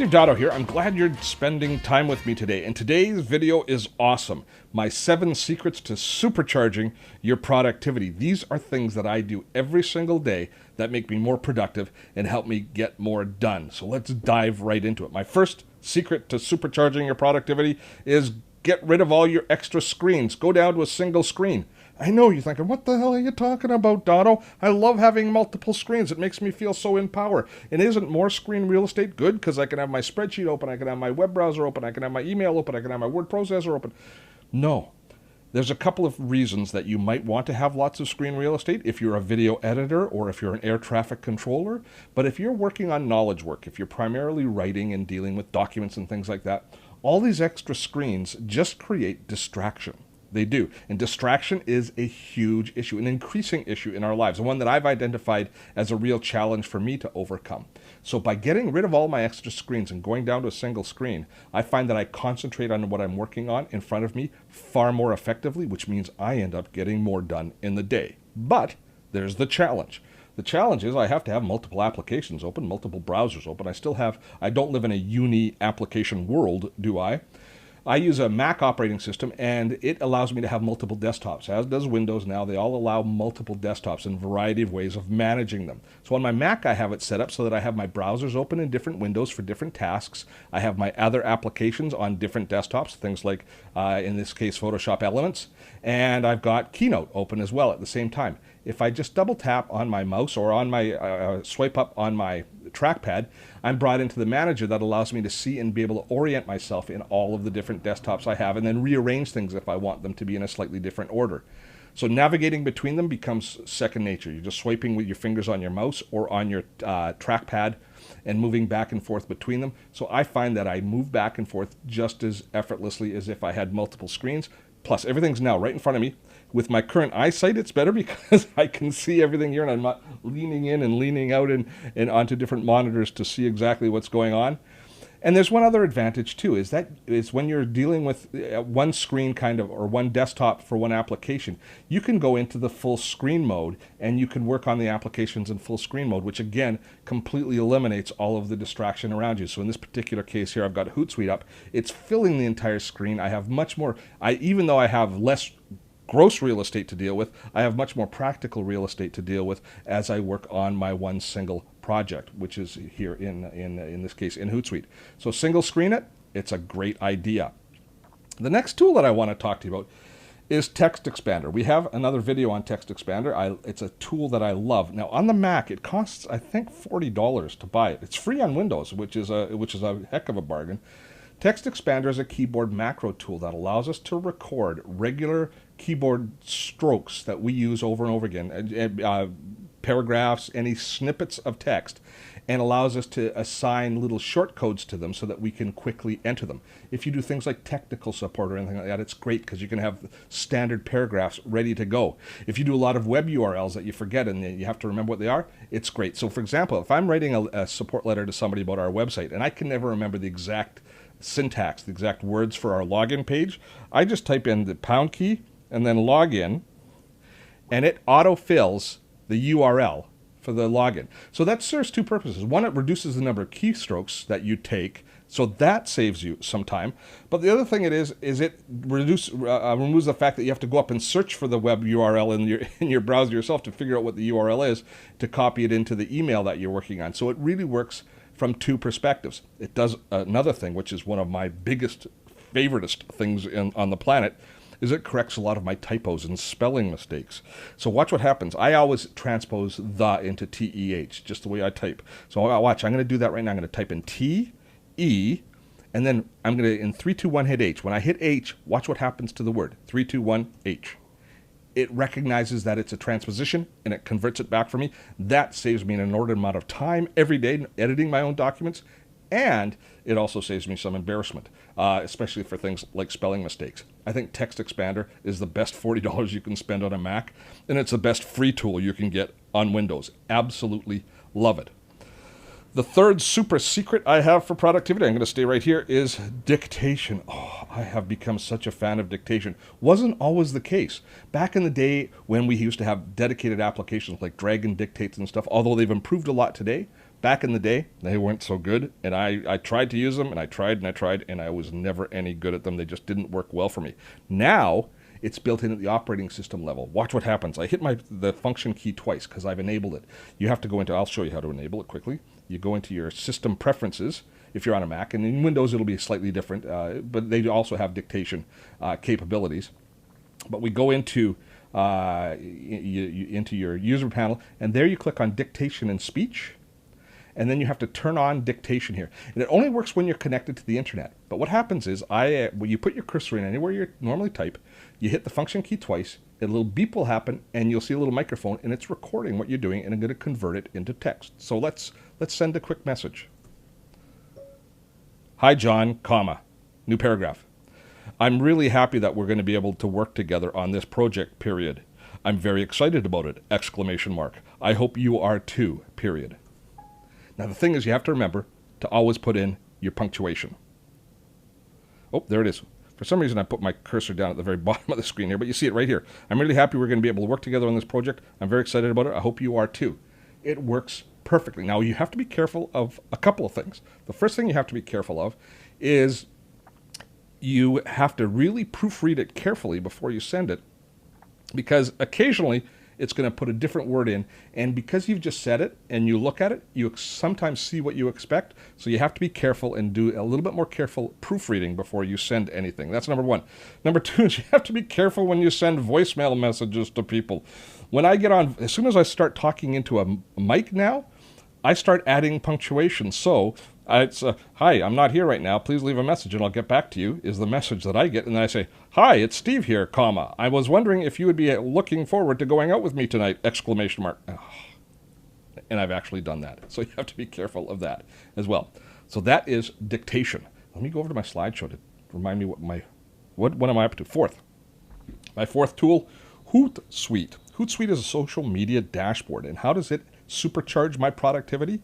Steve Dotto here. I'm glad you're spending time with me today. And today's video is awesome. My 7 secrets to supercharging your productivity. These are things that I do every single day that make me more productive and help me get more done. So let's dive right into it. My first secret to supercharging your productivity is get rid of all your extra screens. Go down to a single screen. I know you're thinking, what the hell are you talking about, Dotto? I love having multiple screens. It makes me feel so in power. And isn't more screen real estate good? Because I can have my spreadsheet open, I can have my web browser open, I can have my email open, I can have my word processor open. No. There's a couple of reasons that you might want to have lots of screen real estate if you're a video editor or if you're an air traffic controller. But if you're working on knowledge work, if you're primarily writing and dealing with documents and things like that, all these extra screens just create distraction. They do. And distraction is a huge issue, an increasing issue in our lives, and one that I've identified as a real challenge for me to overcome. So by getting rid of all my extra screens and going down to a single screen, I find that I concentrate on what I'm working on in front of me far more effectively, which means I end up getting more done in the day. But there's the challenge. The challenge is I have to have multiple applications open, multiple browsers open. I don't live in a uni application world, do I? I use a Mac operating system, and it allows me to have multiple desktops, as does Windows now. They all allow multiple desktops and a variety of ways of managing them. So on my Mac, I have it set up so that I have my browsers open in different windows for different tasks. I have my other applications on different desktops, things like, in this case, Photoshop Elements. And I've got Keynote open as well at the same time. If I just double tap on my mouse or on my swipe up on my trackpad, I'm brought into the manager that allows me to see and be able to orient myself in all of the different desktops I have and then rearrange things if I want them to be in a slightly different order. So navigating between them becomes second nature. You're just swiping with your fingers on your mouse or on your trackpad and moving back and forth between them. So I find that I move back and forth just as effortlessly as if I had multiple screens. Plus, everything's now right in front of me. With my current eyesight, it's better because I can see everything here and I'm not leaning in and leaning out and onto different monitors to see exactly what's going on. And there's one other advantage too, is when you're dealing with one screen or one desktop for one application, you can go into the full screen mode and you can work on the applications in full screen mode, which again completely eliminates all of the distraction around you. So in this particular case here, I've got Hootsuite up. It's filling the entire screen. I have much more, even though I have less gross real estate to deal with, I have much more practical real estate to deal with as I work on my one single project, which is here in this case in Hootsuite. So single screen it, it's a great idea. The next tool that I want to talk to you about is Text Expander. We have another video on Text Expander. It's a tool that I love. Now on the Mac, it costs I think $40 to buy it. It's free on Windows, which is a heck of a bargain. Text Expander is a keyboard macro tool that allows us to record regular keyboard strokes that we use over and over again, paragraphs, any snippets of text, and allows us to assign little short codes to them so that we can quickly enter them. If you do things like technical support or anything like that, it's great because you can have standard paragraphs ready to go. If you do a lot of web URLs that you forget and you have to remember what they are, it's great. So for example, if I'm writing a support letter to somebody about our website and I can never remember the exact syntax, the exact words for our login page, I just type in the pound key and then log in, and it autofills the URL for the login. So that serves two purposes. One, it reduces the number of keystrokes that you take, so that saves you some time. But the other thing it is it removes the fact that you have to go up and search for the web URL in your browser yourself to figure out what the URL is to copy it into the email that you're working on. So it really works from two perspectives. It does another thing, which is one of my biggest, favoritist things on the planet, is it corrects a lot of my typos and spelling mistakes. So watch what happens. I always transpose the into T-E-H, just the way I type. So watch, I'm going to do that right now. I'm going to type in T-E, and then I'm going to, in 3, 2, 1, hit H. When I hit H, watch what happens to the word. 3, 2, 1, H. It recognizes that it's a transposition, and it converts it back for me. That saves me an inordinate amount of time every day editing my own documents, and it also saves me some embarrassment, especially for things like spelling mistakes. I think Text Expander is the best $40 you can spend on a Mac, and it's the best free tool you can get on Windows. Absolutely love it. The third super secret I have for productivity, I'm going to stay right here, is dictation. Oh, I have become such a fan of dictation. Wasn't always the case. Back in the day when we used to have dedicated applications like Dragon Dictates and stuff, although they've improved a lot today, Back in the day, they weren't so good, and I tried to use them, and I tried, and I was never any good at them. They just didn't work well for me. Now, it's built in at the operating system level. Watch what happens. I hit the function key twice because I've enabled it. You have to go into, I'll show you how to enable it quickly. You go into your system preferences if you're on a Mac, and in Windows it'll be slightly different, but they also have dictation capabilities. But we go into into your user panel, and there you click on dictation and speech, and then you have to turn on dictation here. And it only works when you're connected to the internet. But what happens is, when you put your cursor in anywhere you normally type, you hit the function key twice, a little beep will happen, and you'll see a little microphone, and it's recording what you're doing, and I'm going to convert it into text. So let's send a quick message. Hi, John, comma, new paragraph. I'm really happy that we're going to be able to work together on this project, period. I'm very excited about it, exclamation mark. I hope you are too, period. Now, the thing is, you have to remember to always put in your punctuation. Oh, there it is. For some reason, I put my cursor down at the very bottom of the screen here, but you see it right here. I'm really happy we're going to be able to work together on this project. I'm very excited about it. I hope you are too. It works perfectly. Now, you have to be careful of a couple of things. The first thing you have to be careful of is you have to really proofread it carefully before you send it, because occasionally it's going to put a different word in, and because you've just said it and you look at it, you sometimes see what you expect, so you have to be careful and do a little bit more careful proofreading before you send anything. That's number one. Number two is you have to be careful when you send voicemail messages to people. When I get on, as soon as I start talking into a mic now, I start adding punctuation. So it's, hi, I'm not here right now. Please leave a message and I'll get back to you, is the message that I get. And then I say, hi, it's Steve here, comma. I was wondering if you would be looking forward to going out with me tonight, exclamation mark. Oh. And I've actually done that. So you have to be careful of that as well. So that is dictation. Let me go over to my slideshow to remind me what am I up to? Fourth. My fourth tool, Hootsuite. Hootsuite is a social media dashboard. And how does it supercharge my productivity?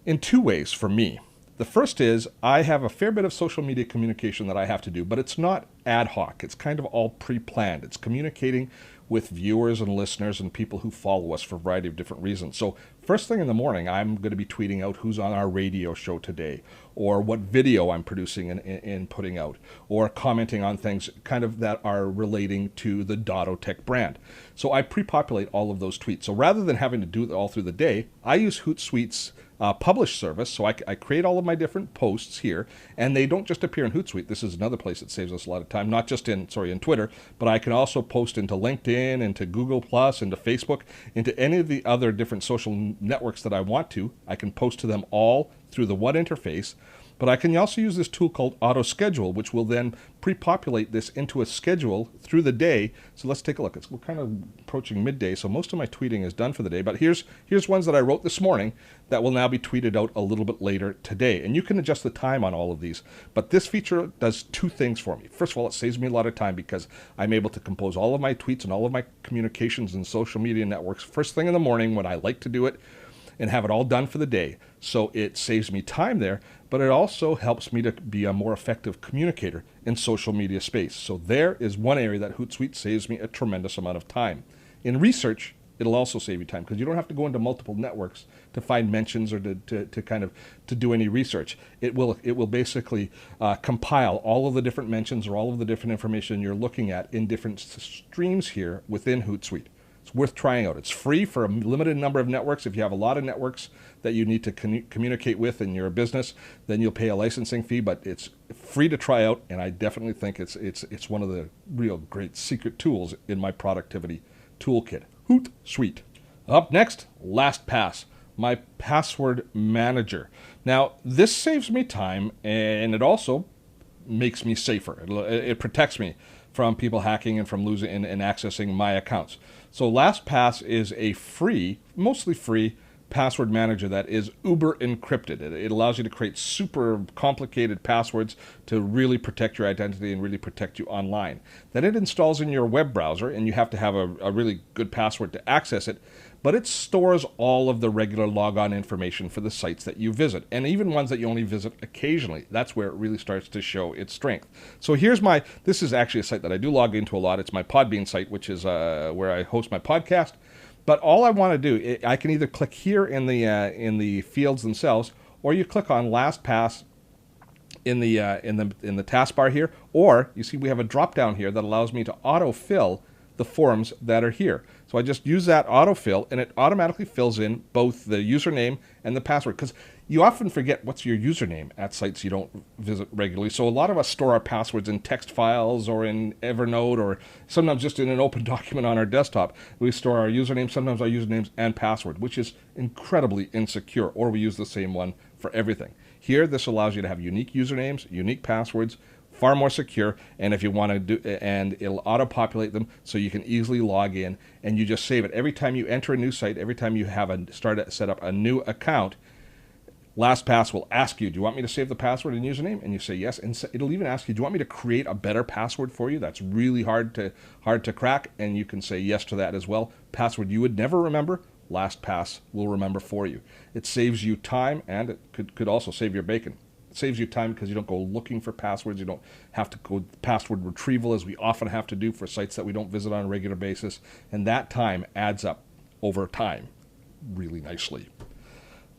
In two ways for me. The first is I have a fair bit of social media communication that I have to do, but it's not ad hoc. It's kind of all pre-planned. It's communicating with viewers and listeners and people who follow us for a variety of different reasons. So first thing in the morning, I'm going to be tweeting out who's on our radio show today, or what video I'm producing and putting out, or commenting on things kind of that are relating to the Dottotech brand. So I pre-populate all of those tweets. So rather than having to do it all through the day, I use Hootsuite's publish service, so I create all of my different posts here, and they don't just appear in Hootsuite. This is another place that saves us a lot of time, not just in Twitter, but I can also post into LinkedIn, into Google+, into Facebook, into any of the other different social networks that I want to. I can post to them all through the one interface. But I can also use this tool called Auto Schedule, which will then pre-populate this into a schedule through the day. So let's take a look. We're kind of approaching midday, so most of my tweeting is done for the day. But here's ones that I wrote this morning that will now be tweeted out a little bit later today. And you can adjust the time on all of these. But this feature does two things for me. First of all, it saves me a lot of time because I'm able to compose all of my tweets and all of my communications and social media networks first thing in the morning when I like to do it, and have it all done for the day. So it saves me time there, but it also helps me to be a more effective communicator in social media space. So there is one area that Hootsuite saves me a tremendous amount of time. In research, it'll also save you time because you don't have to go into multiple networks to find mentions or to do any research. It will basically compile all of the different mentions or all of the different information you're looking at in different streams here within Hootsuite. It's worth trying out. It's free for a limited number of networks. If you have a lot of networks that you need to communicate with in your business, then you'll pay a licensing fee, but it's free to try out, and I definitely think it's one of the real great secret tools in my productivity toolkit. Hootsuite. Up next, LastPass, my password manager. Now, this saves me time, and it also makes me safer. It protects me from people hacking and from losing and accessing my accounts. So LastPass is a free, mostly free, password manager that is uber encrypted. It allows you to create super complicated passwords to really protect your identity and really protect you online. Then it installs in your web browser, and you have to have a really good password to access it, but it stores all of the regular logon information for the sites that you visit, and even ones that you only visit occasionally. That's where it really starts to show its strength. So this is actually a site that I do log into a lot. It's my Podbean site, which is where I host my podcast. But all I want to do, I can either click here in the fields themselves, or you click on LastPass in the taskbar here, or you see we have a drop down here that allows me to autofill the forms that are here. So I just use that autofill, and it automatically fills in both the username and the password, because you often forget what's your username at sites you don't visit regularly. So a lot of us store our passwords in text files or in Evernote, or sometimes just in an open document on our desktop. We store our username, sometimes our usernames and password, which is incredibly insecure, or we use the same one for everything. Here, this allows you to have unique usernames, unique passwords, far more secure, and if you want to do, and it'll auto-populate them so you can easily log in, and you just save it. Every time you enter a new site, every time you have set up a new account, LastPass will ask you, do you want me to save the password and username? And you say yes, and it'll even ask you, do you want me to create a better password for you? That's really hard to crack, and you can say yes to that as well. Password you would never remember, LastPass will remember for you. It saves you time, and it could also save your bacon. It saves you time because you don't go looking for passwords. You don't have to go password retrieval as we often have to do for sites that we don't visit on a regular basis. And that time adds up over time really nicely.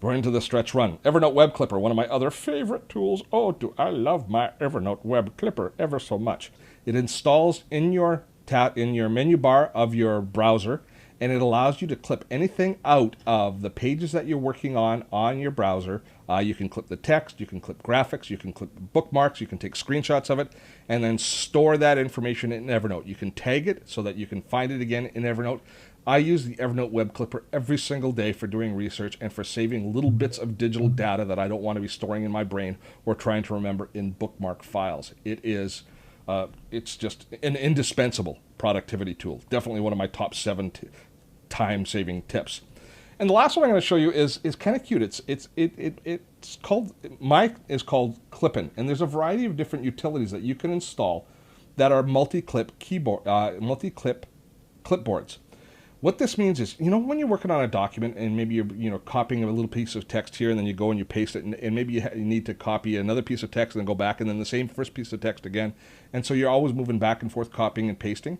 We're into the stretch run. Evernote Web Clipper, one of my other favorite tools. Oh, do I love my Evernote Web Clipper ever so much. It installs in your menu bar of your browser, and it allows you to clip anything out of the pages that you're working on your browser. You can clip the text, you can clip graphics, you can clip bookmarks, you can take screenshots of it, and then store that information in Evernote. You can tag it so that you can find it again in Evernote. I use the Evernote Web Clipper every single day for doing research and for saving little bits of digital data that I don't want to be storing in my brain or trying to remember in bookmark files. It's just an indispensable productivity tool. Definitely one of my top 7 time-saving tips. And the last one I'm going to show you is kind of cute. It's called Clippin', and there's a variety of different utilities that you can install that are multi-clip clipboards. What this means is, when you're working on a document and maybe you're copying a little piece of text here, and then you go and you paste it, and maybe you need to copy another piece of text and then go back and then the same first piece of text again, and so you're always moving back and forth copying and pasting.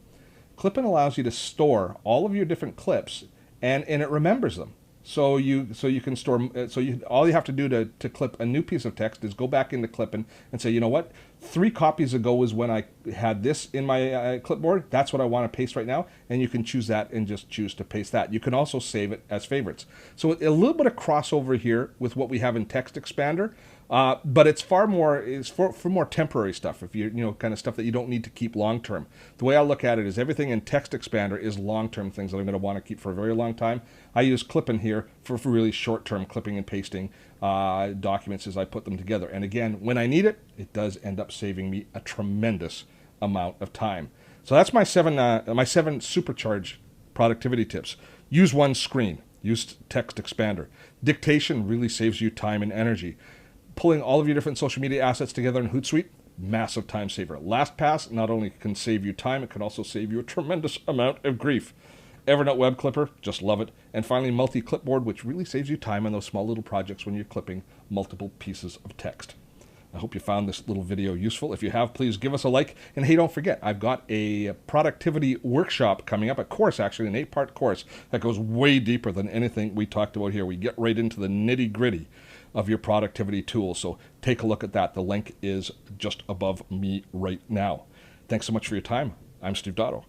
Clippin' allows you to store all of your different clips, and it remembers them. So you can store. All you have to do to clip a new piece of text is go back into Clippin' and say, you know what, 3 copies ago was when I had this in my clipboard. That's what I want to paste right now, and you can choose that and just choose to paste that. You can also save it as favorites. So a little bit of crossover here with what we have in Text Expander. But it's for more temporary stuff, if kind of stuff that you don't need to keep long term. The way I look at it is everything in Text Expander is long term things that I'm going to want to keep for a very long time. I use Clippin' here for really short term clipping and pasting documents as I put them together. And again, when I need it, it does end up saving me a tremendous amount of time. So that's my 7 Supercharge productivity tips. Use one screen. Use Text Expander. Dictation really saves you time and energy. Pulling all of your different social media assets together in Hootsuite, massive time saver. LastPass not only can save you time, it can also save you a tremendous amount of grief. Evernote Web Clipper, just love it. And finally, multi-clipboard, which really saves you time on those small little projects when you're clipping multiple pieces of text. I hope you found this little video useful. If you have, please give us a like. And hey, don't forget, I've got a productivity workshop coming up, a course actually, an 8-part course that goes way deeper than anything we talked about here. We get right into the nitty-gritty of your productivity tools. So take a look at that. The link is just above me right now. Thanks so much for your time. I'm Steve Dotto.